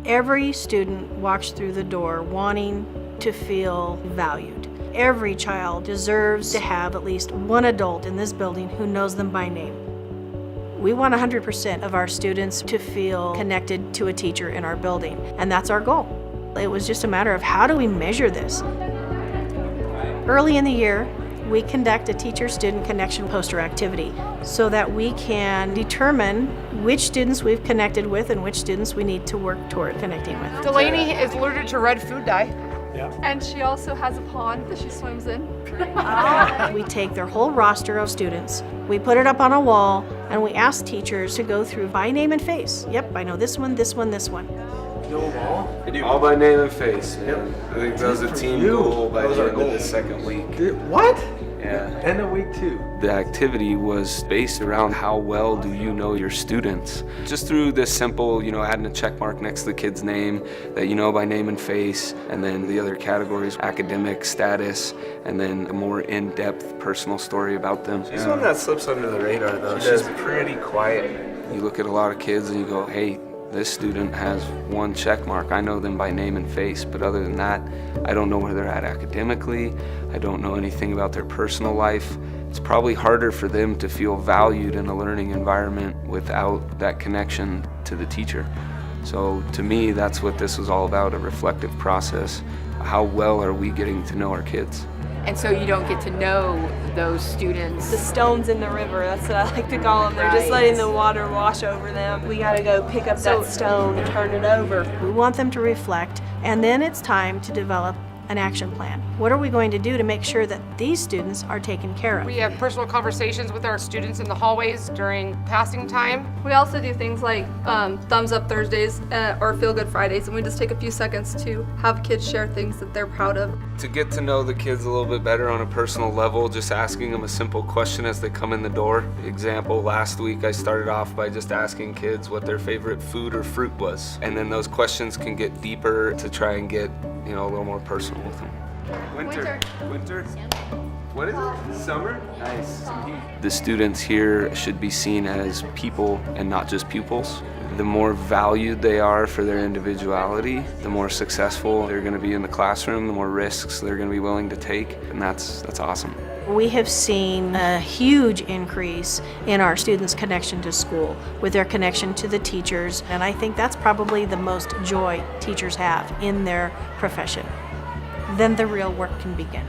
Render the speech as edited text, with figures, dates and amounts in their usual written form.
Every student walks through the door wanting to feel valued. Every child deserves to have at least one adult in this building who knows them by name. We want 100% of our students to feel connected to a teacher in our building, and that's our goal. It was just a matter of how do we measure this? Early in the year, we conduct a teacher-student connection poster activity so that we can determine which students we've connected with and which students we need to work toward connecting with. Delaney is allergic to red food dye. Yeah. And she also has a pond that she swims in. We take their whole roster of students, we put it up on a wall, and we ask teachers to go through by name and face. Yep, I know this one, this one, this one. Know them all? All by name and face, man. Yep. I think that was a team You. goal by That was the our end of goal. the second week. What? Yeah. End of week 2. The activity was based around how well do you know your students. Just through this simple, adding a check mark next to the kid's name that you know by name and face, and then the other categories, academic status, and then a more in-depth personal story about them. She's one that slips under the radar though. She's pretty quiet. You look at a lot of kids and you go, hey, this student has one check mark. I know them by name and face, but other than that, I don't know where they're at academically. I don't know anything about their personal life. It's probably harder for them to feel valued in a learning environment without that connection to the teacher. So to me, that's what this was all about, a reflective process. How well are we getting to know our kids? And so you don't get to know those students. The stones in the river, that's what I like to call them. They're just Right. letting the water wash over them. We gotta go pick up that stone and turn it over. We want them to reflect, and then it's time to develop an action plan. What are we going to do to make sure that these students are taken care of? We have personal conversations with our students in the hallways during passing time. We also do things like Thumbs Up Thursdays or Feel Good Fridays, and we just take a few seconds to have kids share things that they're proud of. To get to know the kids a little bit better on a personal level, just asking them a simple question as they come in the door. Example, last week I started off by just asking kids what their favorite food or fruit was. And then those questions can get deeper to try and get, a little more personal with them. Winter. What is it? Summer? Nice. The students here should be seen as people and not just pupils. The more valued they are for their individuality, the more successful they're going to be in the classroom, the more risks they're going to be willing to take, and that's awesome. We have seen a huge increase in our students' connection to school, with their connection to the teachers, and I think that's probably the most joy teachers have in their profession. Then the real work can begin.